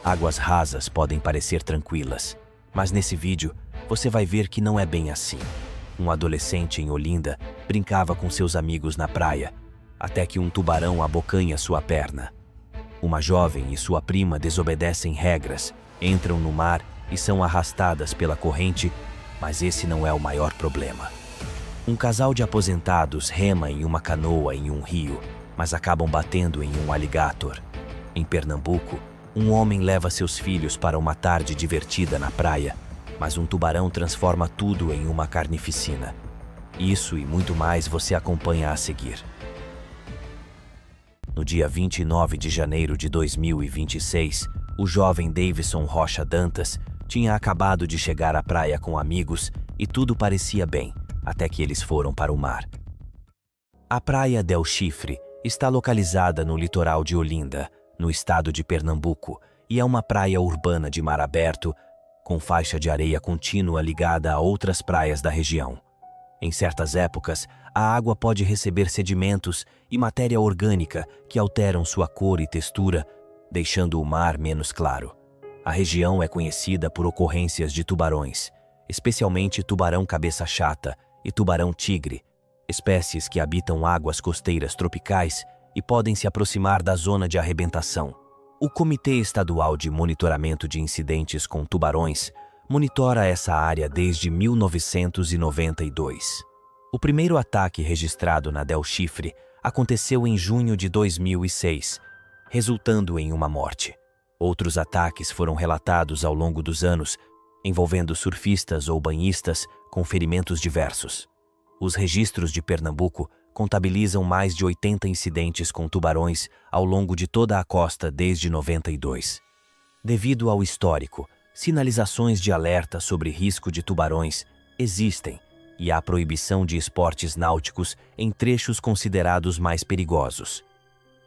Águas rasas podem parecer tranquilas, mas nesse vídeo você vai ver que não é bem assim. Um adolescente em Olinda brincava com seus amigos na praia, até que um tubarão abocanha sua perna. Uma jovem e sua prima desobedecem regras, entram no mar e são arrastadas pela corrente, mas esse não é o maior problema. Um casal de aposentados rema em uma canoa em um rio, mas acabam batendo em um alligator. Em Pernambuco, um homem leva seus filhos para uma tarde divertida na praia, mas um tubarão transforma tudo em uma carnificina. Isso e muito mais você acompanha a seguir. No dia 29 de janeiro de 2026, o jovem Davidson Rocha Dantas tinha acabado de chegar à praia com amigos e tudo parecia bem, até que eles foram para o mar. A praia Del Chifre está localizada no litoral de Olinda, no estado de Pernambuco, e é uma praia urbana de mar aberto, com faixa de areia contínua ligada a outras praias da região. Em certas épocas, a água pode receber sedimentos e matéria orgânica que alteram sua cor e textura, deixando o mar menos claro. A região é conhecida por ocorrências de tubarões, especialmente tubarão cabeça chata e tubarão tigre, espécies que habitam águas costeiras tropicais e podem se aproximar da zona de arrebentação. O Comitê Estadual de Monitoramento de Incidentes com Tubarões monitora essa área desde 1992. O primeiro ataque registrado na Del Chifre aconteceu em junho de 2006, resultando em uma morte. Outros ataques foram relatados ao longo dos anos, envolvendo surfistas ou banhistas com ferimentos diversos. Os registros de Pernambuco contabilizam mais de 80 incidentes com tubarões ao longo de toda a costa desde 92. Devido ao histórico, sinalizações de alerta sobre risco de tubarões existem e há proibição de esportes náuticos em trechos considerados mais perigosos.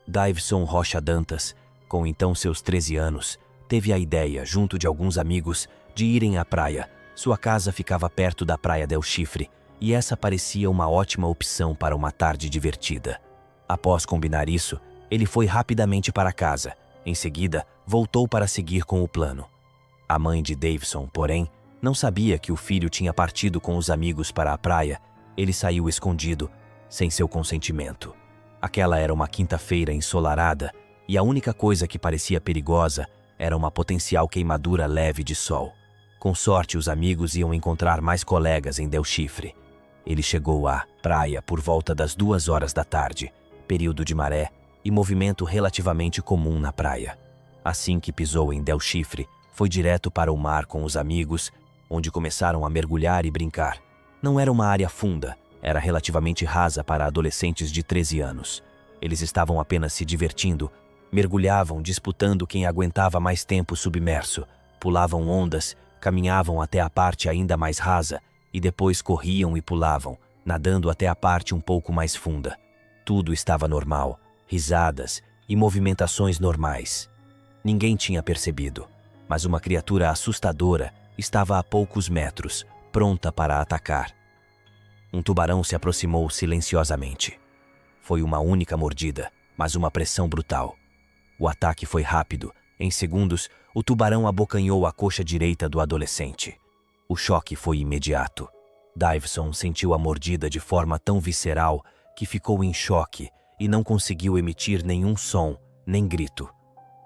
Davidson Rocha Dantas, com então seus 13 anos, teve a ideia, junto de alguns amigos, de irem à praia. Sua casa ficava perto da praia Del Chifre, e essa parecia uma ótima opção para uma tarde divertida. Após combinar isso, ele foi rapidamente para casa. Em seguida, voltou para seguir com o plano. A mãe de Davidson, porém, não sabia que o filho tinha partido com os amigos para a praia. Ele saiu escondido, sem seu consentimento. Aquela era uma quinta-feira ensolarada, e a única coisa que parecia perigosa era uma potencial queimadura leve de sol. Com sorte, os amigos iam encontrar mais colegas em Del Chifre. Ele chegou à praia por volta das 2 horas da tarde, período de maré e movimento relativamente comum na praia. Assim que pisou em Del Chifre, foi direto para o mar com os amigos, onde começaram a mergulhar e brincar. Não era uma área funda, era relativamente rasa para adolescentes de 13 anos. Eles estavam apenas se divertindo, mergulhavam disputando quem aguentava mais tempo submerso, pulavam ondas, caminhavam até a parte ainda mais rasa, e depois corriam e pulavam, nadando até a parte um pouco mais funda. Tudo estava normal, risadas e movimentações normais. Ninguém tinha percebido, mas uma criatura assustadora estava a poucos metros, pronta para atacar. Um tubarão se aproximou silenciosamente. Foi uma única mordida, mas uma pressão brutal. O ataque foi rápido. Em segundos, o tubarão abocanhou a coxa direita do adolescente. O choque foi imediato. Davidson sentiu a mordida de forma tão visceral que ficou em choque e não conseguiu emitir nenhum som, nem grito.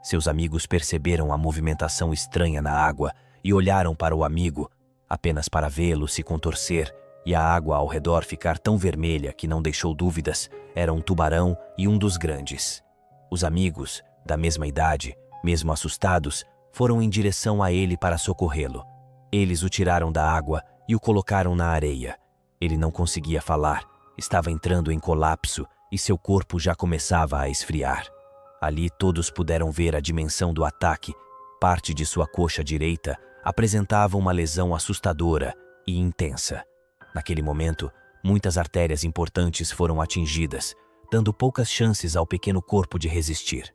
Seus amigos perceberam a movimentação estranha na água e olharam para o amigo, apenas para vê-lo se contorcer e a água ao redor ficar tão vermelha que não deixou dúvidas, era um tubarão e um dos grandes. Os amigos, da mesma idade, mesmo assustados, foram em direção a ele para socorrê-lo. Eles o tiraram da água e o colocaram na areia. Ele não conseguia falar, estava entrando em colapso e seu corpo já começava a esfriar. Ali todos puderam ver a dimensão do ataque. Parte de sua coxa direita apresentava uma lesão assustadora e intensa. Naquele momento, muitas artérias importantes foram atingidas, dando poucas chances ao pequeno corpo de resistir.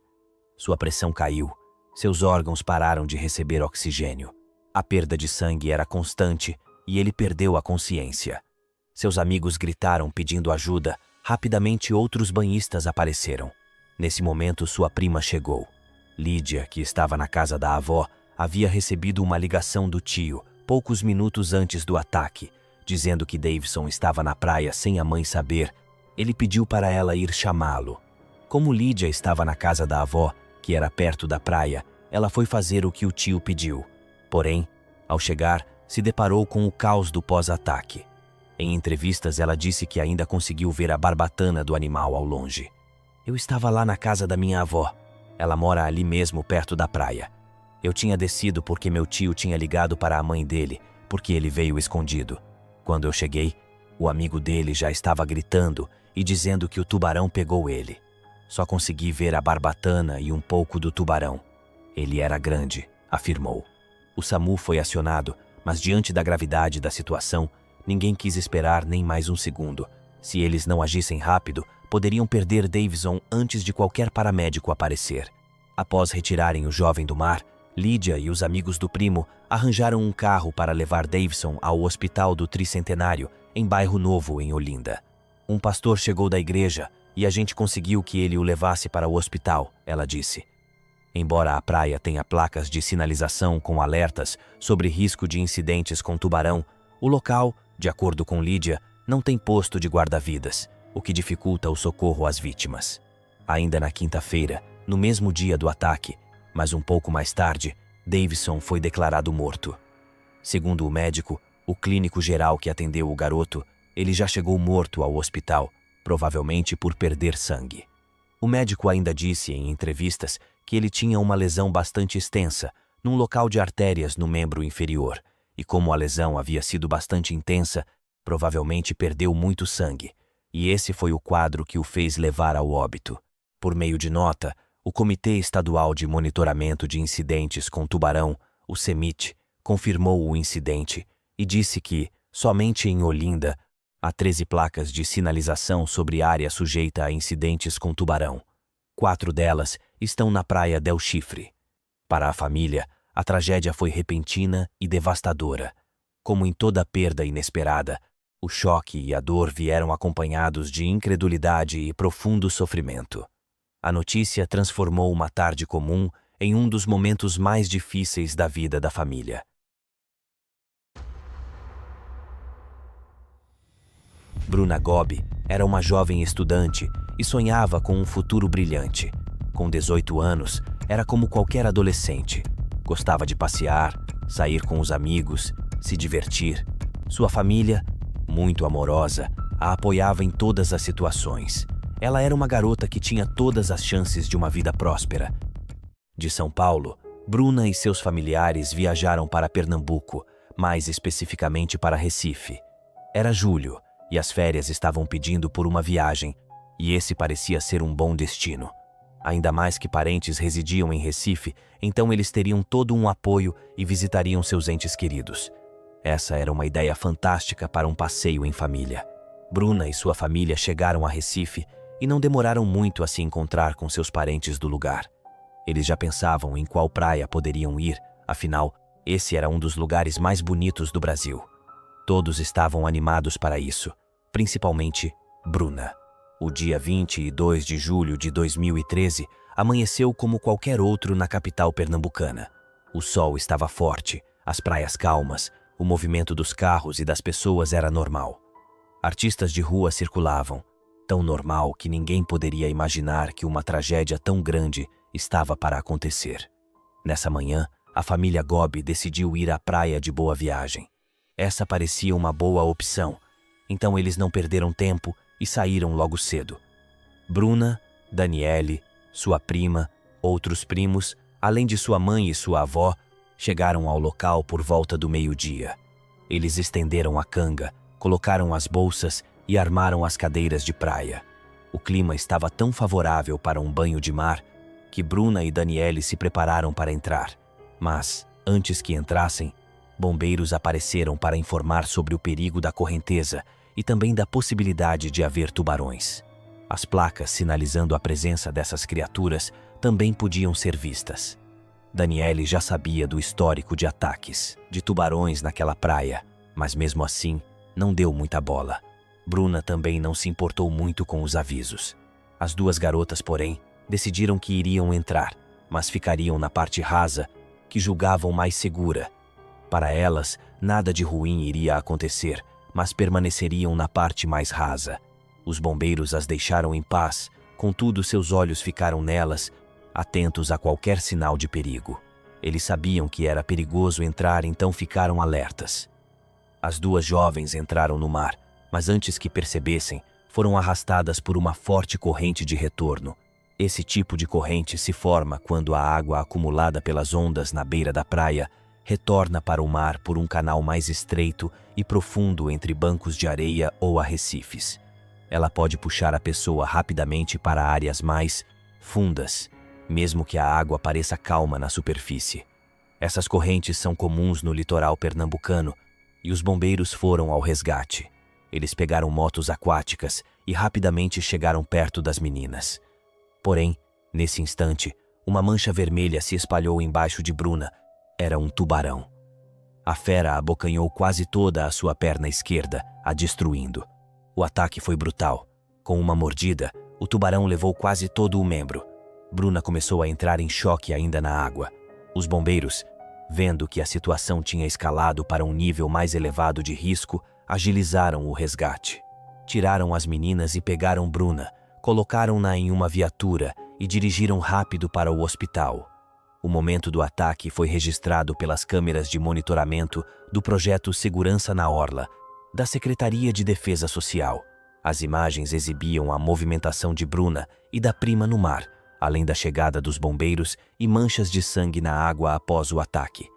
Sua pressão caiu, seus órgãos pararam de receber oxigênio. A perda de sangue era constante e ele perdeu a consciência. Seus amigos gritaram pedindo ajuda. Rapidamente outros banhistas apareceram. Nesse momento, sua prima chegou. Lídia, que estava na casa da avó, havia recebido uma ligação do tio, poucos minutos antes do ataque, dizendo que Davidson estava na praia sem a mãe saber. Ele pediu para ela ir chamá-lo. Como Lídia estava na casa da avó, que era perto da praia, ela foi fazer o que o tio pediu. Porém, ao chegar, se deparou com o caos do pós-ataque. Em entrevistas, ela disse que ainda conseguiu ver a barbatana do animal ao longe. Eu estava lá na casa da minha avó. Ela mora ali mesmo, perto da praia. Eu tinha descido porque meu tio tinha ligado para a mãe dele, porque ele veio escondido. Quando eu cheguei, o amigo dele já estava gritando e dizendo que o tubarão pegou ele. Só consegui ver a barbatana e um pouco do tubarão. Ele era grande, afirmou. O SAMU foi acionado, mas diante da gravidade da situação, ninguém quis esperar nem mais um segundo. Se eles não agissem rápido, poderiam perder Davidson antes de qualquer paramédico aparecer. Após retirarem o jovem do mar, Lídia e os amigos do primo arranjaram um carro para levar Davidson ao Hospital do Tricentenário, em Bairro Novo, em Olinda. Um pastor chegou da igreja e a gente conseguiu que ele o levasse para o hospital, ela disse. Embora a praia tenha placas de sinalização com alertas sobre risco de incidentes com tubarão, o local, de acordo com Lídia, não tem posto de guarda-vidas, o que dificulta o socorro às vítimas. Ainda na quinta-feira, no mesmo dia do ataque, mas um pouco mais tarde, Davidson foi declarado morto. Segundo o médico, o clínico geral que atendeu o garoto, ele já chegou morto ao hospital, provavelmente por perder sangue. O médico ainda disse em entrevistas que ele tinha uma lesão bastante extensa, num local de artérias no membro inferior, e como a lesão havia sido bastante intensa, provavelmente perdeu muito sangue, e esse foi o quadro que o fez levar ao óbito. Por meio de nota, o Comitê Estadual de Monitoramento de Incidentes com Tubarão, o CEMIT, confirmou o incidente e disse que, somente em Olinda, há 13 placas de sinalização sobre área sujeita a incidentes com tubarão. 4 delas estão na praia Del Chifre. Para a família, a tragédia foi repentina e devastadora. Como em toda perda inesperada, o choque e a dor vieram acompanhados de incredulidade e profundo sofrimento. A notícia transformou uma tarde comum em um dos momentos mais difíceis da vida da família. Bruna Gobi era uma jovem estudante e sonhava com um futuro brilhante. Com 18 anos, era como qualquer adolescente. Gostava de passear, sair com os amigos, se divertir. Sua família, muito amorosa, a apoiava em todas as situações. Ela era uma garota que tinha todas as chances de uma vida próspera. De São Paulo, Bruna e seus familiares viajaram para Pernambuco, mais especificamente para Recife. Era julho e as férias estavam pedindo por uma viagem, e esse parecia ser um bom destino. Ainda mais que parentes residiam em Recife, então eles teriam todo um apoio e visitariam seus entes queridos. Essa era uma ideia fantástica para um passeio em família. Bruna e sua família chegaram a Recife e não demoraram muito a se encontrar com seus parentes do lugar. Eles já pensavam em qual praia poderiam ir, afinal, esse era um dos lugares mais bonitos do Brasil. Todos estavam animados para isso, principalmente Bruna. O dia 22 de julho de 2013 amanheceu como qualquer outro na capital pernambucana. O sol estava forte, as praias calmas, o movimento dos carros e das pessoas era normal. Artistas de rua circulavam, tão normal que ninguém poderia imaginar que uma tragédia tão grande estava para acontecer. Nessa manhã, a família Gobi decidiu ir à praia de Boa Viagem. Essa parecia uma boa opção, então eles não perderam tempo e saíram logo cedo. Bruna, Daniele, sua prima, outros primos, além de sua mãe e sua avó, chegaram ao local por volta do meio-dia. Eles estenderam a canga, colocaram as bolsas e armaram as cadeiras de praia. O clima estava tão favorável para um banho de mar que Bruna e Daniele se prepararam para entrar. Mas, antes que entrassem, bombeiros apareceram para informar sobre o perigo da correnteza e também da possibilidade de haver tubarões. As placas sinalizando a presença dessas criaturas também podiam ser vistas. Daniele já sabia do histórico de ataques de tubarões naquela praia, mas mesmo assim não deu muita bola. Bruna também não se importou muito com os avisos. As duas garotas, porém, decidiram que iriam entrar, mas ficariam na parte rasa, que julgavam mais segura. Para elas, nada de ruim iria acontecer, mas permaneceriam na parte mais rasa. Os bombeiros as deixaram em paz, contudo seus olhos ficaram nelas, atentos a qualquer sinal de perigo. Eles sabiam que era perigoso entrar, então ficaram alertas. As duas jovens entraram no mar, mas antes que percebessem, foram arrastadas por uma forte corrente de retorno. Esse tipo de corrente se forma quando a água acumulada pelas ondas na beira da praia retorna para o mar por um canal mais estreito e profundo entre bancos de areia ou arrecifes. Ela pode puxar a pessoa rapidamente para áreas mais fundas, mesmo que a água pareça calma na superfície. Essas correntes são comuns no litoral pernambucano e os bombeiros foram ao resgate. Eles pegaram motos aquáticas e rapidamente chegaram perto das meninas. Porém, nesse instante, uma mancha vermelha se espalhou embaixo de Bruna. Era um tubarão. A fera abocanhou quase toda a sua perna esquerda, a destruindo. O ataque foi brutal. Com uma mordida, o tubarão levou quase todo o membro. Bruna começou a entrar em choque ainda na água. Os bombeiros, vendo que a situação tinha escalado para um nível mais elevado de risco, agilizaram o resgate. Tiraram as meninas e pegaram Bruna, colocaram-na em uma viatura e dirigiram rápido para o hospital. O momento do ataque foi registrado pelas câmeras de monitoramento do projeto Segurança na Orla, da Secretaria de Defesa Social. As imagens exibiam a movimentação de Bruna e da prima no mar, além da chegada dos bombeiros e manchas de sangue na água após o ataque.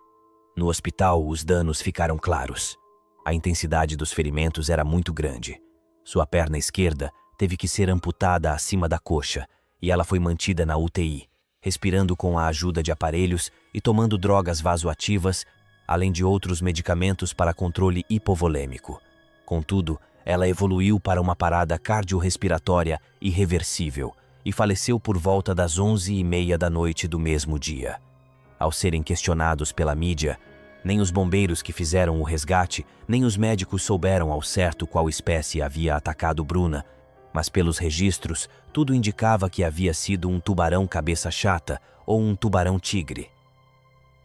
No hospital, os danos ficaram claros. A intensidade dos ferimentos era muito grande. Sua perna esquerda teve que ser amputada acima da coxa e ela foi mantida na UTI, respirando com a ajuda de aparelhos e tomando drogas vasoativas, além de outros medicamentos para controle hipovolêmico. Contudo, ela evoluiu para uma parada cardiorrespiratória irreversível e faleceu por volta das 11h30 da noite do mesmo dia. Ao serem questionados pela mídia, nem os bombeiros que fizeram o resgate, nem os médicos souberam ao certo qual espécie havia atacado Bruna, mas pelos registros, tudo indicava que havia sido um tubarão cabeça chata ou um tubarão-tigre.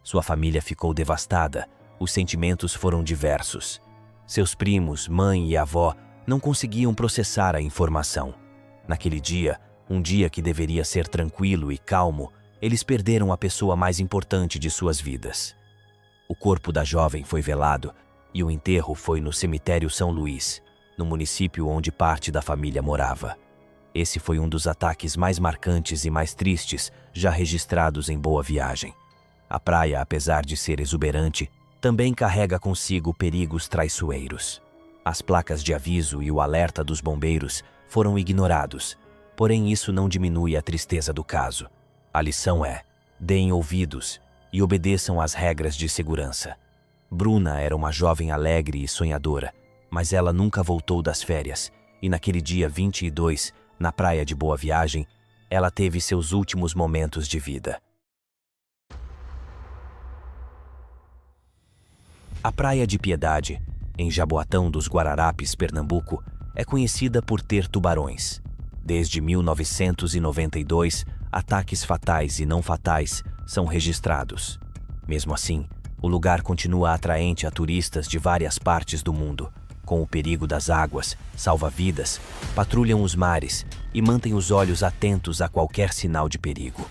Sua família ficou devastada, os sentimentos foram diversos. Seus primos, mãe e avó não conseguiam processar a informação. Naquele dia, um dia que deveria ser tranquilo e calmo, eles perderam a pessoa mais importante de suas vidas. O corpo da jovem foi velado e o enterro foi no cemitério São Luís, no município onde parte da família morava. Esse foi um dos ataques mais marcantes e mais tristes já registrados em Boa Viagem. A praia, apesar de ser exuberante, também carrega consigo perigos traiçoeiros. As placas de aviso e o alerta dos bombeiros foram ignorados, porém isso não diminui a tristeza do caso. A lição é: deem ouvidos e obedeçam às regras de segurança. Bruna era uma jovem alegre e sonhadora, mas ela nunca voltou das férias, e naquele dia 22, na praia de Boa Viagem, ela teve seus últimos momentos de vida. A Praia de Piedade, em Jaboatão dos Guararapes, Pernambuco, é conhecida por ter tubarões. Desde 1992, ataques fatais e não fatais são registrados. Mesmo assim, o lugar continua atraente a turistas de várias partes do mundo. Com o perigo das águas, salva-vidas, patrulham os mares e mantêm os olhos atentos a qualquer sinal de perigo.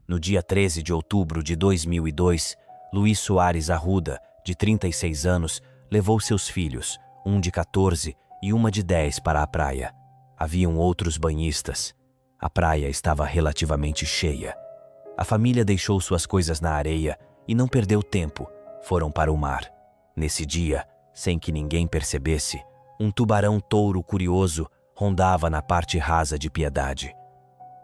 No dia 13 de outubro de 2002, Luiz Soares Arruda, de 36 anos, levou seus filhos, um de 14 e uma de 10, para a praia. Haviam outros banhistas. A praia estava relativamente cheia. A família deixou suas coisas na areia e não perdeu tempo. Foram para o mar. Nesse dia, sem que ninguém percebesse, um tubarão-touro curioso rondava na parte rasa de Piedade.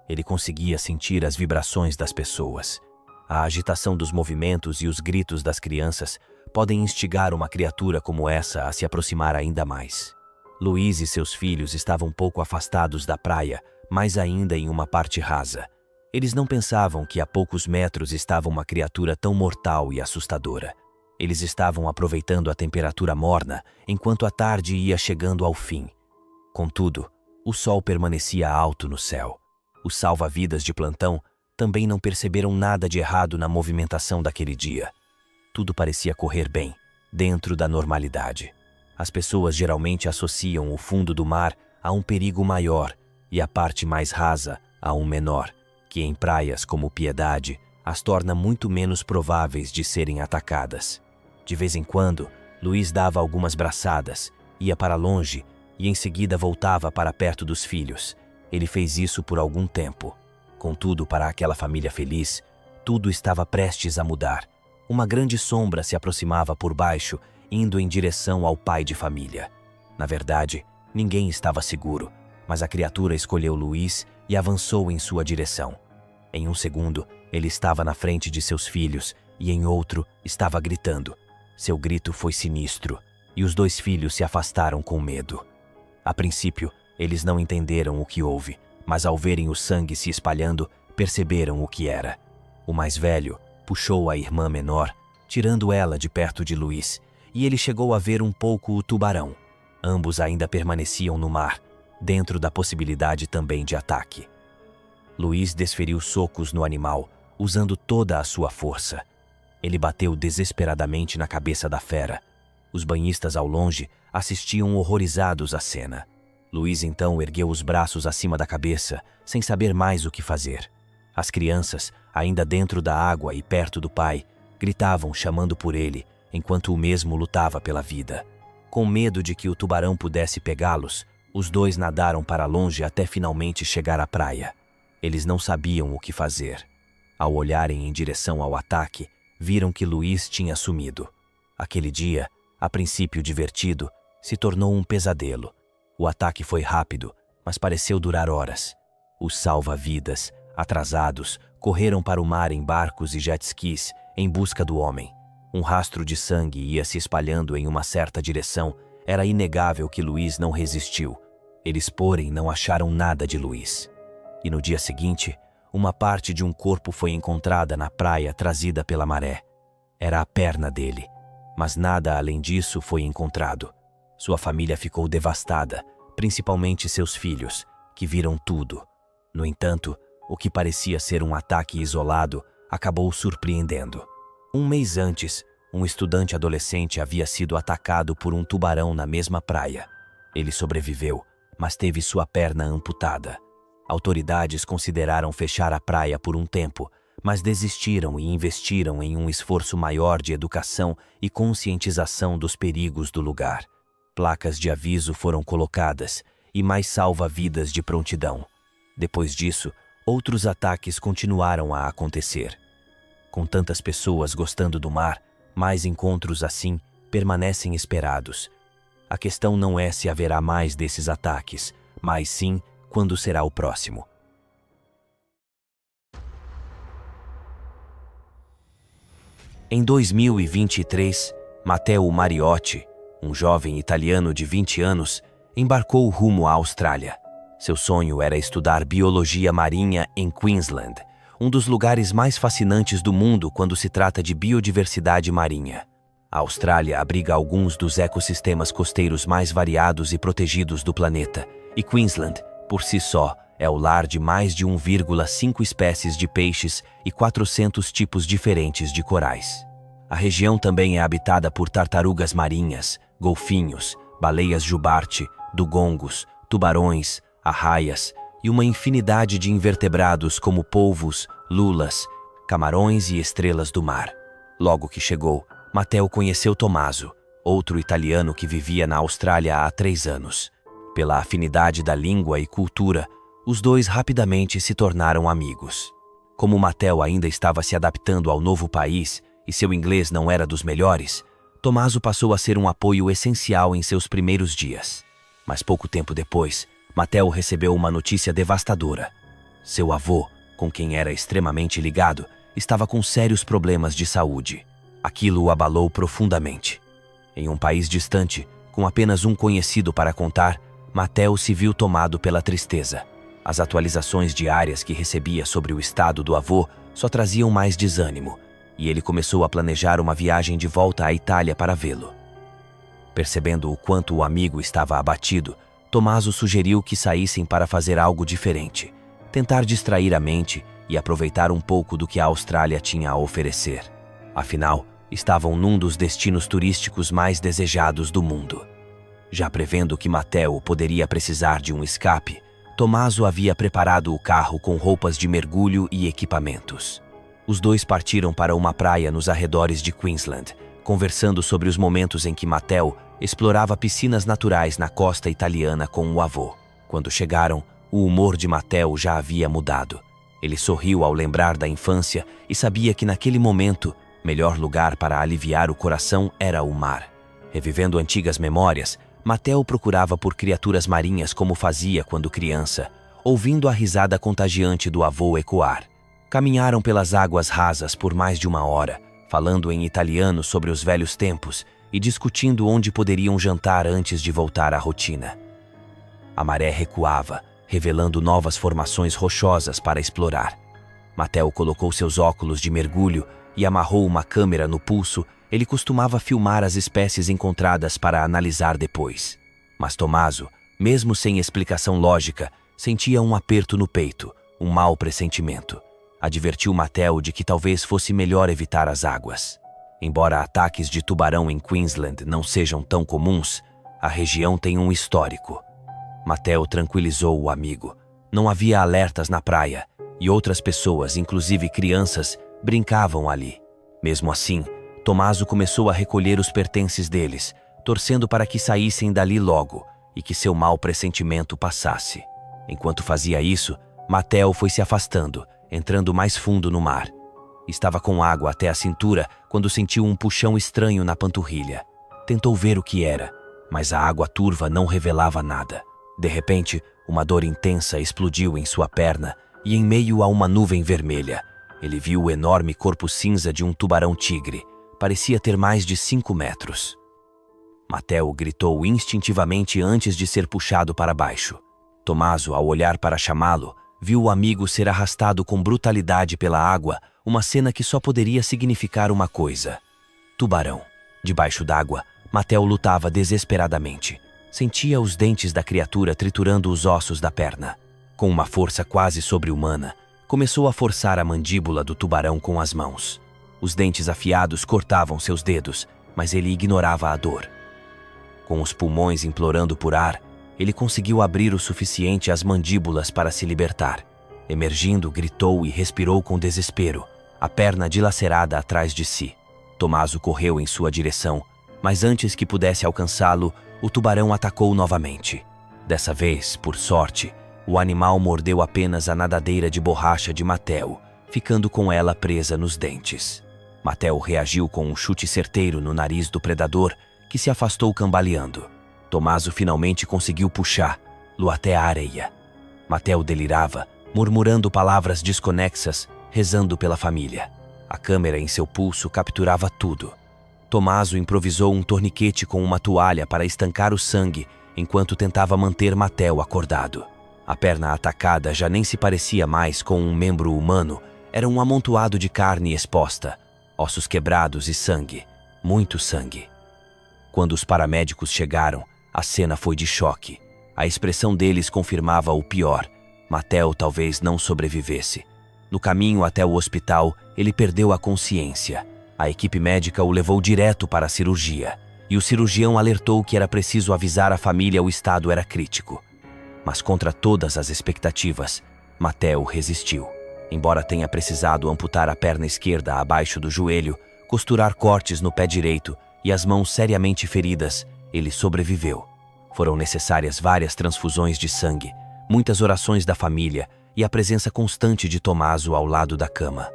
Ele conseguia sentir as vibrações das pessoas. A agitação dos movimentos e os gritos das crianças podem instigar uma criatura como essa a se aproximar ainda mais. Luiz e seus filhos estavam pouco afastados da praia, mais ainda em uma parte rasa. Eles não pensavam que a poucos metros estava uma criatura tão mortal e assustadora. Eles estavam aproveitando a temperatura morna enquanto a tarde ia chegando ao fim. Contudo, o sol permanecia alto no céu. Os salva-vidas de plantão também não perceberam nada de errado na movimentação daquele dia. Tudo parecia correr bem, dentro da normalidade. As pessoas geralmente associam o fundo do mar a um perigo maior e a parte mais rasa a um menor, que em praias como Piedade as torna muito menos prováveis de serem atacadas. De vez em quando, Luiz dava algumas braçadas, ia para longe e em seguida voltava para perto dos filhos. Ele fez isso por algum tempo. Contudo, para aquela família feliz, tudo estava prestes a mudar. Uma grande sombra se aproximava por baixo, indo em direção ao pai de família. Na verdade, ninguém estava seguro, mas a criatura escolheu Luiz e avançou em sua direção. Em um segundo, ele estava na frente de seus filhos e em outro estava gritando. Seu grito foi sinistro e os dois filhos se afastaram com medo. A princípio, eles não entenderam o que houve, mas ao verem o sangue se espalhando, perceberam o que era. O mais velho puxou a irmã menor, tirando ela de perto de Luiz, e ele chegou a ver um pouco o tubarão. Ambos ainda permaneciam no mar, dentro da possibilidade também de ataque. Luiz desferiu socos no animal, usando toda a sua força. Ele bateu desesperadamente na cabeça da fera. Os banhistas ao longe assistiam horrorizados à cena. Luiz então ergueu os braços acima da cabeça, sem saber mais o que fazer. As crianças, ainda dentro da água e perto do pai, gritavam chamando por ele, enquanto o mesmo lutava pela vida. Com medo de que o tubarão pudesse pegá-los, os dois nadaram para longe até finalmente chegar à praia. Eles não sabiam o que fazer. Ao olharem em direção ao ataque, viram que Luiz tinha sumido. Aquele dia, a princípio divertido, se tornou um pesadelo. O ataque foi rápido, mas pareceu durar horas. Os salva-vidas, atrasados, correram para o mar em barcos e jet skis em busca do homem. Um rastro de sangue ia se espalhando em uma certa direção. Era inegável que Luiz não resistiu. Eles, porém, não acharam nada de Luiz. E no dia seguinte, uma parte de um corpo foi encontrada na praia trazida pela maré. Era a perna dele, mas nada além disso foi encontrado. Sua família ficou devastada, principalmente seus filhos, que viram tudo. No entanto, o que parecia ser um ataque isolado acabou surpreendendo. Um mês antes, um estudante adolescente havia sido atacado por um tubarão na mesma praia. Ele sobreviveu, mas teve sua perna amputada. Autoridades consideraram fechar a praia por um tempo, mas desistiram e investiram em um esforço maior de educação e conscientização dos perigos do lugar. Placas de aviso foram colocadas e mais salva-vidas de prontidão. Depois disso, outros ataques continuaram a acontecer. Com tantas pessoas gostando do mar, mais encontros assim permanecem esperados. A questão não é se haverá mais desses ataques, mas sim quando será o próximo. Em 2023, Matteo Mariotti, um jovem italiano de 20 anos, embarcou rumo à Austrália. Seu sonho era estudar biologia marinha em Queensland, um dos lugares mais fascinantes do mundo quando se trata de biodiversidade marinha. A Austrália abriga alguns dos ecossistemas costeiros mais variados e protegidos do planeta, e Queensland, por si só, é o lar de mais de 1,5 espécies de peixes e 400 tipos diferentes de corais. A região também é habitada por tartarugas marinhas, golfinhos, baleias jubarte, dugongos, tubarões, arraias e uma infinidade de invertebrados como polvos, lulas, camarões e estrelas do mar. Logo que chegou, Matteo conheceu Tommaso, outro italiano que vivia na Austrália há 3 anos. Pela afinidade da língua e cultura, os dois rapidamente se tornaram amigos. Como Matteo ainda estava se adaptando ao novo país e seu inglês não era dos melhores, Tommaso passou a ser um apoio essencial em seus primeiros dias. Mas pouco tempo depois, Matteo recebeu uma notícia devastadora. Seu avô, com quem era extremamente ligado, estava com sérios problemas de saúde. Aquilo o abalou profundamente. Em um país distante, com apenas um conhecido para contar, Matteo se viu tomado pela tristeza. As atualizações diárias que recebia sobre o estado do avô só traziam mais desânimo, e ele começou a planejar uma viagem de volta à Itália para vê-lo. Percebendo o quanto o amigo estava abatido, Tommaso sugeriu que saíssem para fazer algo diferente, tentar distrair a mente e aproveitar um pouco do que a Austrália tinha a oferecer. Afinal, estavam num dos destinos turísticos mais desejados do mundo. Já prevendo que Matteo poderia precisar de um escape, Tommaso havia preparado o carro com roupas de mergulho e equipamentos. Os dois partiram para uma praia nos arredores de Queensland, conversando sobre os momentos em que Matteo explorava piscinas naturais na costa italiana com o avô. Quando chegaram, o humor de Matteo já havia mudado. Ele sorriu ao lembrar da infância e sabia que naquele momento, melhor lugar para aliviar o coração era o mar. Revivendo antigas memórias, Matteo procurava por criaturas marinhas como fazia quando criança, ouvindo a risada contagiante do avô ecoar. Caminharam pelas águas rasas por mais de 1 hora, falando em italiano sobre os velhos tempos e discutindo onde poderiam jantar antes de voltar à rotina. A maré recuava, revelando novas formações rochosas para explorar. Matteo colocou seus óculos de mergulho e amarrou uma câmera no pulso. Ele costumava filmar as espécies encontradas para analisar depois. Mas Tommaso, mesmo sem explicação lógica, sentia um aperto no peito, um mau pressentimento. Advertiu Matteo de que talvez fosse melhor evitar as águas. Embora ataques de tubarão em Queensland não sejam tão comuns, a região tem um histórico. Matteo tranquilizou o amigo. Não havia alertas na praia, e outras pessoas, inclusive crianças, brincavam ali. Mesmo assim, Tommaso começou a recolher os pertences deles, torcendo para que saíssem dali logo e que seu mau pressentimento passasse. Enquanto fazia isso, Matteo foi se afastando, entrando mais fundo no mar. Estava com água até a cintura quando sentiu um puxão estranho na panturrilha. Tentou ver o que era, mas a água turva não revelava nada. De repente, uma dor intensa explodiu em sua perna e, em meio a uma nuvem vermelha, ele viu o enorme corpo cinza de um tubarão-tigre. Parecia ter mais de 5 metros. Matteo gritou instintivamente antes de ser puxado para baixo. Tommaso, ao olhar para chamá-lo, viu o amigo ser arrastado com brutalidade pela água, uma cena que só poderia significar uma coisa: tubarão. Debaixo d'água, Matteo lutava desesperadamente. Sentia os dentes da criatura triturando os ossos da perna. Com uma força quase sobre-humana, começou a forçar a mandíbula do tubarão com as mãos. Os dentes afiados cortavam seus dedos, mas ele ignorava a dor. Com os pulmões implorando por ar, ele conseguiu abrir o suficiente as mandíbulas para se libertar. Emergindo, gritou e respirou com desespero, a perna dilacerada atrás de si. Tommaso correu em sua direção, mas antes que pudesse alcançá-lo, o tubarão atacou novamente. Dessa vez, por sorte, o animal mordeu apenas a nadadeira de borracha de Matteo, ficando com ela presa nos dentes. Matteo reagiu com um chute certeiro no nariz do predador, que se afastou cambaleando. Tommaso finalmente conseguiu puxá-lo até a areia. Matteo delirava, murmurando palavras desconexas, rezando pela família. A câmera em seu pulso capturava tudo. Tommaso improvisou um torniquete com uma toalha para estancar o sangue, enquanto tentava manter Matteo acordado. A perna atacada já nem se parecia mais com um membro humano, era um amontoado de carne exposta. Ossos quebrados e sangue, muito sangue. Quando os paramédicos chegaram, a cena foi de choque. A expressão deles confirmava o pior. Matteo talvez não sobrevivesse. No caminho até o hospital, ele perdeu a consciência. A equipe médica o levou direto para a cirurgia, e o cirurgião alertou que era preciso avisar a família o estado era crítico. Mas contra todas as expectativas, Matteo resistiu. Embora tenha precisado amputar a perna esquerda abaixo do joelho, costurar cortes no pé direito e as mãos seriamente feridas, ele sobreviveu. Foram necessárias várias transfusões de sangue, muitas orações da família e a presença constante de Tommaso ao lado da cama.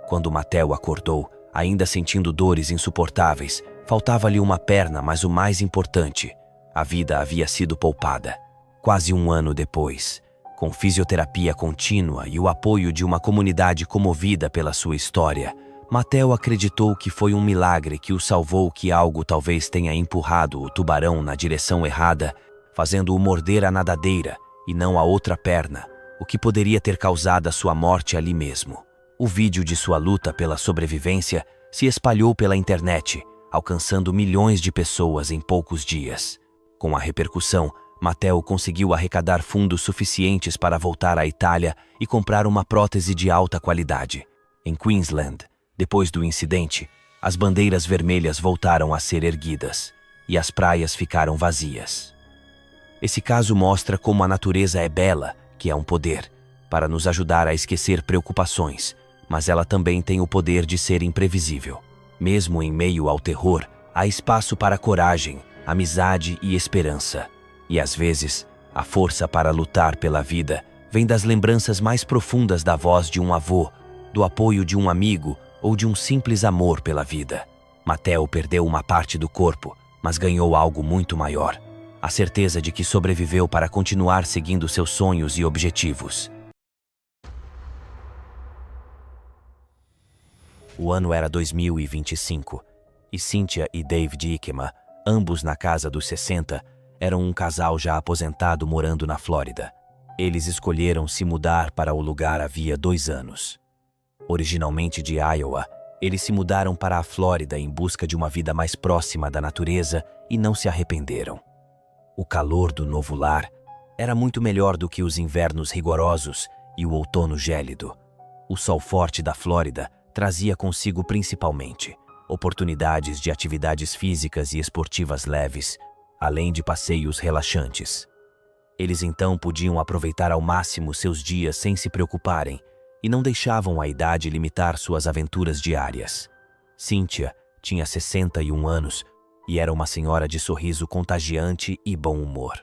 Quando Matteo acordou, ainda sentindo dores insuportáveis, faltava-lhe uma perna, mas o mais importante, a vida havia sido poupada. Quase 1 ano depois, com fisioterapia contínua e o apoio de uma comunidade comovida pela sua história, Matteo acreditou que foi um milagre que o salvou, que algo talvez tenha empurrado o tubarão na direção errada, fazendo-o morder a nadadeira e não a outra perna, o que poderia ter causado a sua morte ali mesmo. O vídeo de sua luta pela sobrevivência se espalhou pela internet, alcançando milhões de pessoas em poucos dias. Com a repercussão, Matteo conseguiu arrecadar fundos suficientes para voltar à Itália e comprar uma prótese de alta qualidade. Em Queensland, depois do incidente, as bandeiras vermelhas voltaram a ser erguidas e as praias ficaram vazias. Esse caso mostra como a natureza é bela, que é um poder, para nos ajudar a esquecer preocupações, mas ela também tem o poder de ser imprevisível. Mesmo em meio ao terror, há espaço para coragem, amizade e esperança. E às vezes, a força para lutar pela vida vem das lembranças mais profundas da voz de um avô, do apoio de um amigo ou de um simples amor pela vida. Matteo perdeu uma parte do corpo, mas ganhou algo muito maior: a certeza de que sobreviveu para continuar seguindo seus sonhos e objetivos. O ano era 2025, e Cynthia e David Ikema, ambos na casa dos 60, eram um casal já aposentado morando na Flórida. Eles escolheram se mudar para o lugar havia 2 anos. Originalmente de Iowa, eles se mudaram para a Flórida em busca de uma vida mais próxima da natureza e não se arrependeram. O calor do novo lar era muito melhor do que os invernos rigorosos e o outono gélido. O sol forte da Flórida trazia consigo principalmente oportunidades de atividades físicas e esportivas leves, além de passeios relaxantes. Eles então podiam aproveitar ao máximo seus dias sem se preocuparem e não deixavam a idade limitar suas aventuras diárias. Cynthia tinha 61 anos e era uma senhora de sorriso contagiante e bom humor.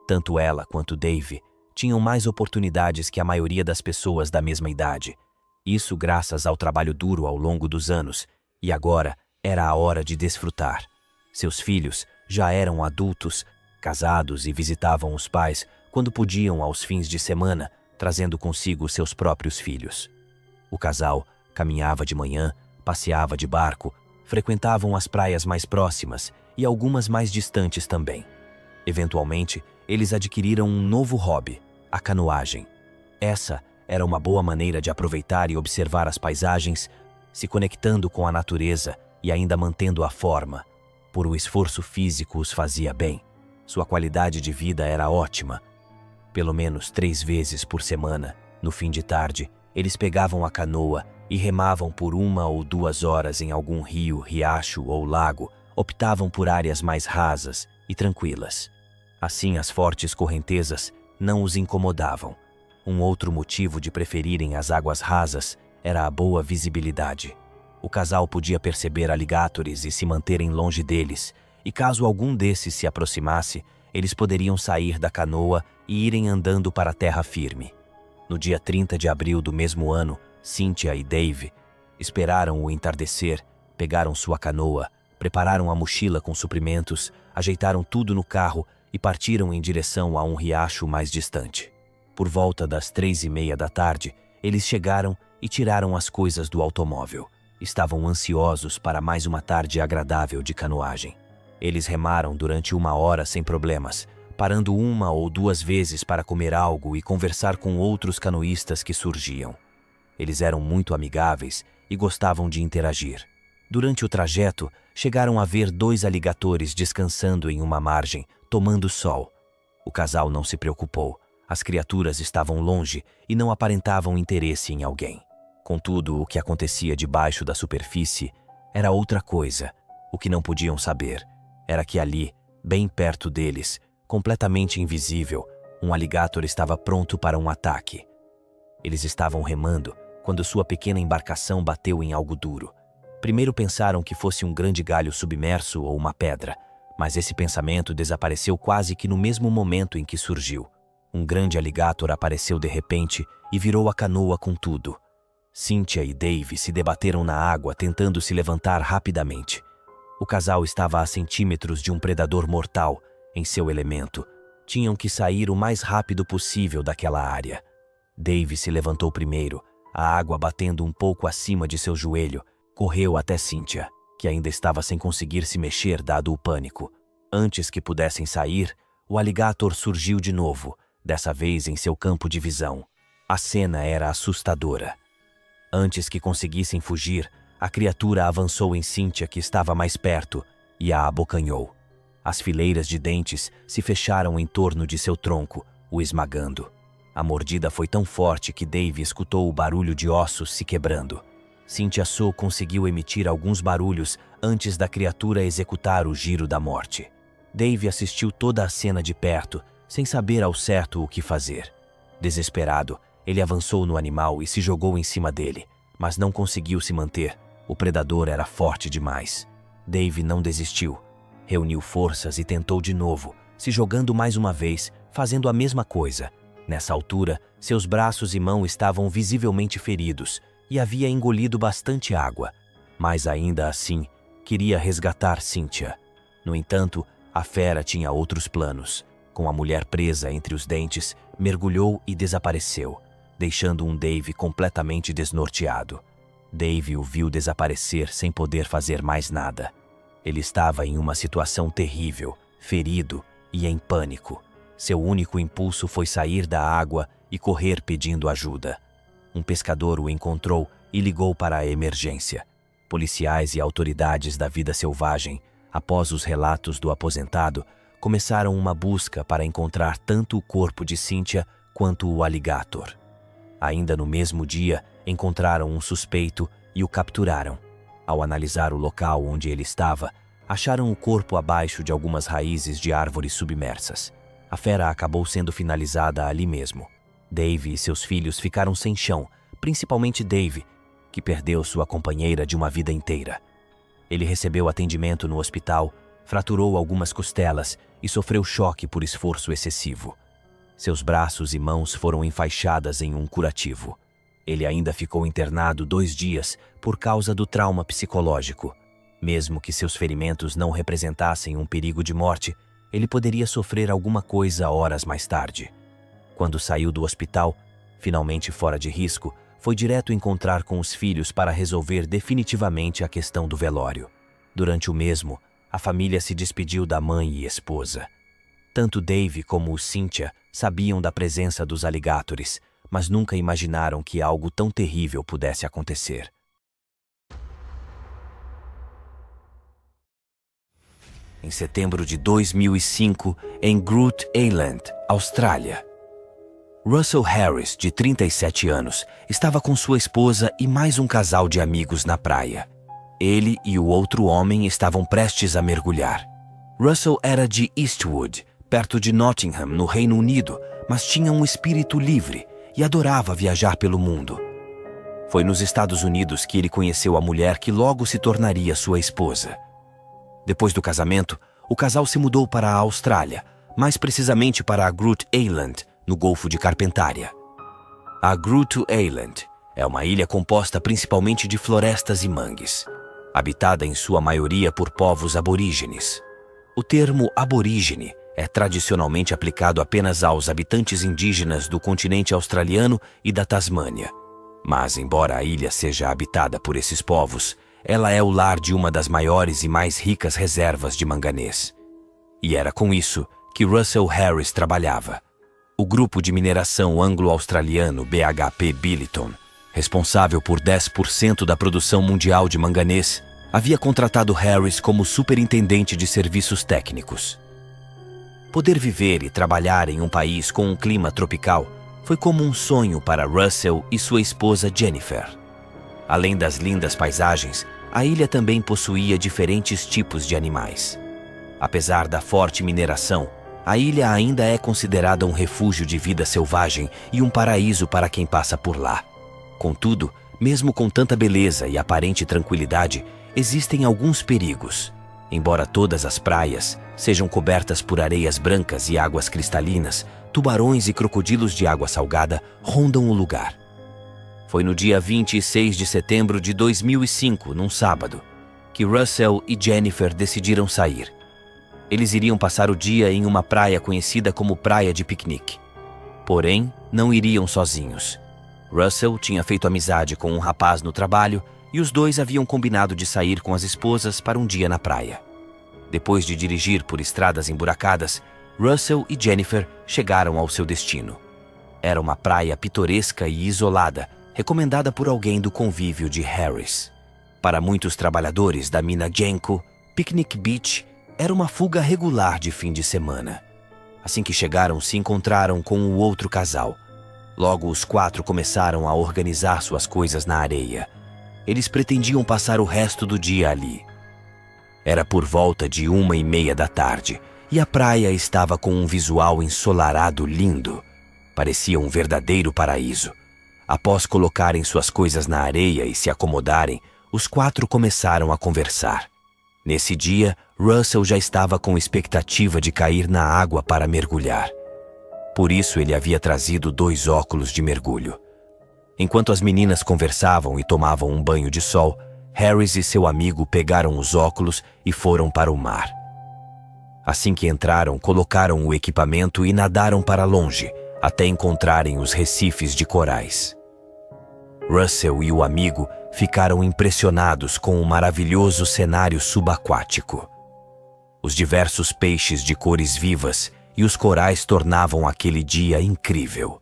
Tanto ela quanto Dave tinham mais oportunidades que a maioria das pessoas da mesma idade. Isso graças ao trabalho duro ao longo dos anos, e agora era a hora de desfrutar. Seus filhos já eram adultos, casados e visitavam os pais quando podiam aos fins de semana, trazendo consigo seus próprios filhos. O casal caminhava de manhã, passeava de barco, frequentavam as praias mais próximas e algumas mais distantes também. Eventualmente, eles adquiriram um novo hobby, a canoagem. Essa era uma boa maneira de aproveitar e observar as paisagens, se conectando com a natureza e ainda mantendo a forma. Por o esforço físico os fazia bem. Sua qualidade de vida era ótima. Pelo menos 3 vezes por semana, no fim de tarde, eles pegavam a canoa e remavam por 1 ou 2 horas em algum rio, riacho ou lago. Optavam por áreas mais rasas e tranquilas. Assim, as fortes correntezas não os incomodavam. Um outro motivo de preferirem as águas rasas era a boa visibilidade. O casal podia perceber alligatores e se manterem longe deles, e caso algum desses se aproximasse, eles poderiam sair da canoa e irem andando para a terra firme. No dia 30 de abril do mesmo ano, Cynthia e Dave esperaram o entardecer, pegaram sua canoa, prepararam a mochila com suprimentos, ajeitaram tudo no carro e partiram em direção a um riacho mais distante. Por volta das 3:30 da tarde, eles chegaram e tiraram as coisas do automóvel. Estavam ansiosos para mais uma tarde agradável de canoagem. Eles remaram durante 1 hora sem problemas, parando 1 ou 2 vezes para comer algo e conversar com outros canoístas que surgiam. Eles eram muito amigáveis e gostavam de interagir. Durante o trajeto, chegaram a ver 2 alligatores descansando em uma margem, tomando sol. O casal não se preocupou. As criaturas estavam longe e não aparentavam interesse em alguém. Contudo, o que acontecia debaixo da superfície era outra coisa. O que não podiam saber era que ali, bem perto deles, completamente invisível, um alligator estava pronto para um ataque. Eles estavam remando quando sua pequena embarcação bateu em algo duro. Primeiro pensaram que fosse um grande galho submerso ou uma pedra, mas esse pensamento desapareceu quase que no mesmo momento em que surgiu. Um grande alligator apareceu de repente e virou a canoa com tudo. Cynthia e Dave se debateram na água tentando se levantar rapidamente. O casal estava a centímetros de um predador mortal, em seu elemento. Tinham que sair o mais rápido possível daquela área. Dave se levantou primeiro, a água batendo um pouco acima de seu joelho, correu até Cynthia, que ainda estava sem conseguir se mexer dado o pânico. Antes que pudessem sair, o alligator surgiu de novo, dessa vez em seu campo de visão. A cena era assustadora. Antes que conseguissem fugir, a criatura avançou em Cynthia, que estava mais perto, e a abocanhou. As fileiras de dentes se fecharam em torno de seu tronco, o esmagando. A mordida foi tão forte que Dave escutou o barulho de ossos se quebrando. Cynthia Soo conseguiu emitir alguns barulhos antes da criatura executar o giro da morte. Dave assistiu toda a cena de perto, sem saber ao certo o que fazer. Desesperado, ele avançou no animal e se jogou em cima dele, mas não conseguiu se manter. O predador era forte demais. Dave não desistiu. Reuniu forças e tentou de novo, se jogando mais uma vez, fazendo a mesma coisa. Nessa altura, seus braços e mãos estavam visivelmente feridos e havia engolido bastante água. Mas ainda assim, queria resgatar Cynthia. No entanto, a fera tinha outros planos. Com a mulher presa entre os dentes, mergulhou e desapareceu, deixando um Dave completamente desnorteado. Dave o viu desaparecer sem poder fazer mais nada. Ele estava em uma situação terrível, ferido e em pânico. Seu único impulso foi sair da água e correr pedindo ajuda. Um pescador o encontrou e ligou para a emergência. Policiais e autoridades da vida selvagem, após os relatos do aposentado, começaram uma busca para encontrar tanto o corpo de Cynthia quanto o alligator. Ainda no mesmo dia, encontraram um suspeito e o capturaram. Ao analisar o local onde ele estava, acharam o corpo abaixo de algumas raízes de árvores submersas. A fera acabou sendo finalizada ali mesmo. Dave e seus filhos ficaram sem chão, principalmente Dave, que perdeu sua companheira de uma vida inteira. Ele recebeu atendimento no hospital, fraturou algumas costelas e sofreu choque por esforço excessivo. Seus braços e mãos foram enfaixadas em um curativo. Ele ainda ficou internado 2 dias por causa do trauma psicológico. Mesmo que seus ferimentos não representassem um perigo de morte, ele poderia sofrer alguma coisa horas mais tarde. Quando saiu do hospital, finalmente fora de risco, foi direto encontrar com os filhos para resolver definitivamente a questão do velório. Durante o mesmo, a família se despediu da mãe e esposa. Tanto Dave como o Cynthia sabiam da presença dos alligators, mas nunca imaginaram que algo tão terrível pudesse acontecer. Em setembro de 2005, em Groote Eylandt, Austrália. Russell Harris, de 37 anos, estava com sua esposa e mais um casal de amigos na praia. Ele e o outro homem estavam prestes a mergulhar. Russell era de Eastwood, perto de Nottingham, no Reino Unido, mas tinha um espírito livre e adorava viajar pelo mundo. Foi nos Estados Unidos que ele conheceu a mulher que logo se tornaria sua esposa. Depois do casamento, o casal se mudou para a Austrália, mais precisamente para a Groote Eylandt, no Golfo de Carpentaria. A Groote Eylandt é uma ilha composta principalmente de florestas e mangues, habitada em sua maioria por povos aborígenes. O termo aborígene é tradicionalmente aplicado apenas aos habitantes indígenas do continente australiano e da Tasmânia. Mas, embora a ilha seja habitada por esses povos, ela é o lar de uma das maiores e mais ricas reservas de manganês. E era com isso que Russell Harris trabalhava. O grupo de mineração anglo-australiano BHP Billiton, responsável por 10% da produção mundial de manganês, havia contratado Harris como superintendente de serviços técnicos. Poder viver e trabalhar em um país com um clima tropical foi como um sonho para Russell e sua esposa Jennifer. Além das lindas paisagens, a ilha também possuía diferentes tipos de animais. Apesar da forte mineração, a ilha ainda é considerada um refúgio de vida selvagem e um paraíso para quem passa por lá. Contudo, mesmo com tanta beleza e aparente tranquilidade, existem alguns perigos. Embora todas as praias sejam cobertas por areias brancas e águas cristalinas, tubarões e crocodilos de água salgada rondam o lugar. Foi no dia 26 de setembro de 2005, num sábado, que Russell e Jennifer decidiram sair. Eles iriam passar o dia em uma praia conhecida como Praia de Piquenique. Porém, não iriam sozinhos. Russell tinha feito amizade com um rapaz no trabalho e os dois haviam combinado de sair com as esposas para um dia na praia. Depois de dirigir por estradas emburacadas, Russell e Jennifer chegaram ao seu destino. Era uma praia pitoresca e isolada, recomendada por alguém do convívio de Harris. Para muitos trabalhadores da mina Genco, Picnic Beach era uma fuga regular de fim de semana. Assim que chegaram, se encontraram com o outro casal. Logo, os 4 começaram a organizar suas coisas na areia. Eles pretendiam passar o resto do dia ali. Era por volta de 1:30 da tarde e a praia estava com um visual ensolarado lindo. Parecia um verdadeiro paraíso. Após colocarem suas coisas na areia e se acomodarem, os 4 começaram a conversar. Nesse dia, Russell já estava com expectativa de cair na água para mergulhar. Por isso, ele havia trazido 2 óculos de mergulho. Enquanto as meninas conversavam e tomavam um banho de sol, Harris e seu amigo pegaram os óculos e foram para o mar. Assim que entraram, colocaram o equipamento e nadaram para longe, até encontrarem os recifes de corais. Russell e o amigo ficaram impressionados com o maravilhoso cenário subaquático. Os diversos peixes de cores vivas e os corais tornavam aquele dia incrível.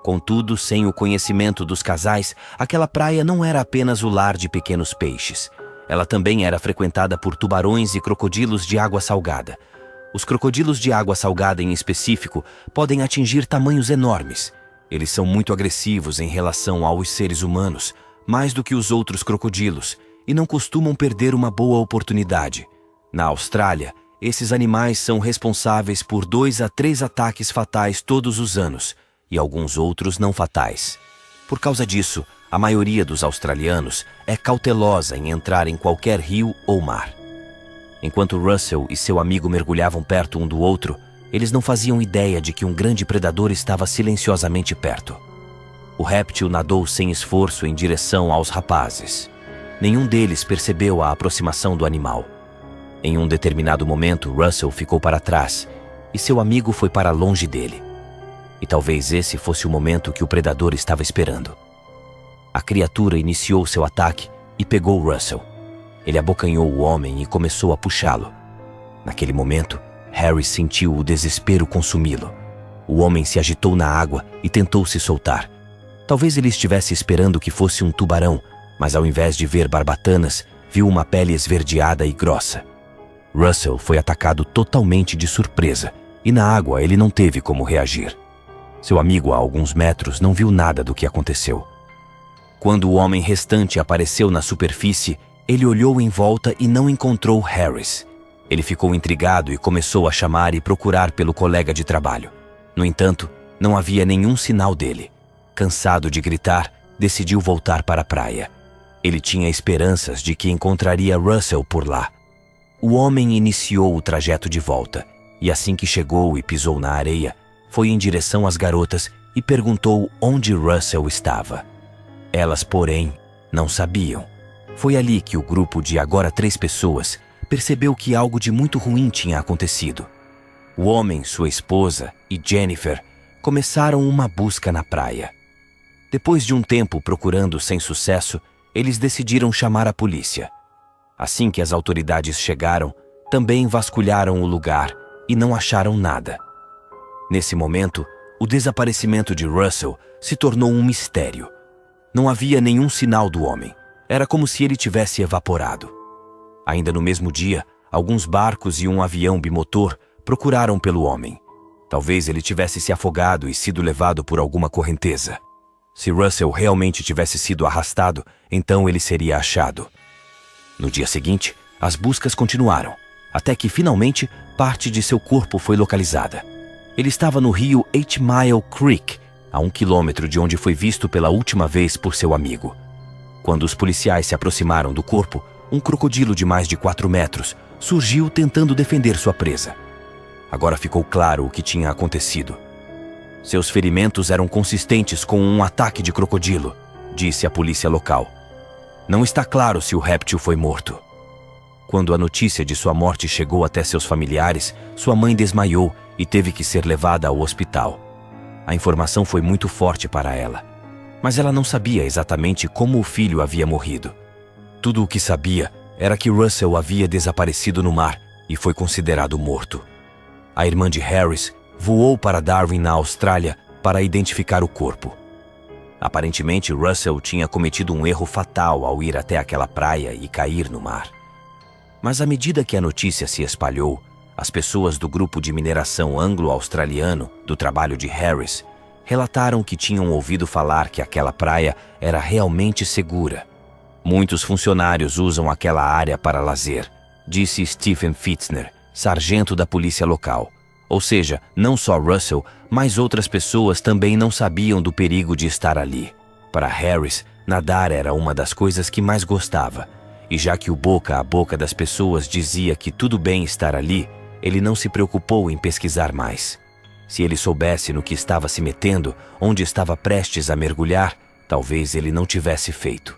Contudo, sem o conhecimento dos casais, aquela praia não era apenas o lar de pequenos peixes. Ela também era frequentada por tubarões e crocodilos de água salgada. Os crocodilos de água salgada, em específico, podem atingir tamanhos enormes. Eles são muito agressivos em relação aos seres humanos, mais do que os outros crocodilos, e não costumam perder uma boa oportunidade. Na Austrália, esses animais são responsáveis por 2 a 3 ataques fatais todos os anos, e alguns outros não fatais. Por causa disso, a maioria dos australianos é cautelosa em entrar em qualquer rio ou mar. Enquanto Russell e seu amigo mergulhavam perto um do outro, eles não faziam ideia de que um grande predador estava silenciosamente perto. O réptil nadou sem esforço em direção aos rapazes. Nenhum deles percebeu a aproximação do animal. Em um determinado momento, Russell ficou para trás e seu amigo foi para longe dele. E talvez esse fosse o momento que o predador estava esperando. A criatura iniciou seu ataque e pegou Russell. Ele abocanhou o homem e começou a puxá-lo. Naquele momento, Harry sentiu o desespero consumi-lo. O homem se agitou na água e tentou se soltar. Talvez ele estivesse esperando que fosse um tubarão, mas ao invés de ver barbatanas, viu uma pele esverdeada e grossa. Russell foi atacado totalmente de surpresa, e na água ele não teve como reagir. Seu amigo, a alguns metros, não viu nada do que aconteceu. Quando o homem restante apareceu na superfície, ele olhou em volta e não encontrou Harris. Ele ficou intrigado e começou a chamar e procurar pelo colega de trabalho. No entanto, não havia nenhum sinal dele. Cansado de gritar, decidiu voltar para a praia. Ele tinha esperanças de que encontraria Russell por lá. O homem iniciou o trajeto de volta, e assim que chegou e pisou na areia, foi em direção às garotas e perguntou onde Russell estava. Elas, porém, não sabiam. Foi ali que o grupo de agora 3 pessoas percebeu que algo de muito ruim tinha acontecido. O homem, sua esposa e Jennifer começaram uma busca na praia. Depois de um tempo procurando sem sucesso, eles decidiram chamar a polícia. Assim que as autoridades chegaram, também vasculharam o lugar e não acharam nada. Nesse momento, o desaparecimento de Russell se tornou um mistério. Não havia nenhum sinal do homem. Era como se ele tivesse evaporado. Ainda no mesmo dia, alguns barcos e um avião bimotor procuraram pelo homem. Talvez ele tivesse se afogado e sido levado por alguma correnteza. Se Russell realmente tivesse sido arrastado, então ele seria achado. No dia seguinte, as buscas continuaram, até que finalmente parte de seu corpo foi localizada. Ele estava no rio 8 Mile Creek, a 1 quilômetro de onde foi visto pela última vez por seu amigo. Quando os policiais se aproximaram do corpo, um crocodilo de mais de 4 metros surgiu tentando defender sua presa. Agora ficou claro o que tinha acontecido. Seus ferimentos eram consistentes com um ataque de crocodilo, disse a polícia local. Não está claro se o réptil foi morto. Quando a notícia de sua morte chegou até seus familiares, sua mãe desmaiou e teve que ser levada ao hospital. A informação foi muito forte para ela, mas ela não sabia exatamente como o filho havia morrido. Tudo o que sabia era que Russell havia desaparecido no mar e foi considerado morto. A irmã de Harris voou para Darwin, na Austrália, para identificar o corpo. Aparentemente, Russell tinha cometido um erro fatal ao ir até aquela praia e cair no mar. Mas à medida que a notícia se espalhou, as pessoas do grupo de mineração anglo-australiano do trabalho de Harris relataram que tinham ouvido falar que aquela praia era realmente segura. Muitos funcionários usam aquela área para lazer, disse Stephen Fitzner, sargento da polícia local. Ou seja, não só Russell, mas outras pessoas também não sabiam do perigo de estar ali. Para Harris, nadar era uma das coisas que mais gostava, e já que o boca a boca das pessoas dizia que tudo bem estar ali, ele não se preocupou em pesquisar mais. Se ele soubesse no que estava se metendo, onde estava prestes a mergulhar, talvez ele não tivesse feito.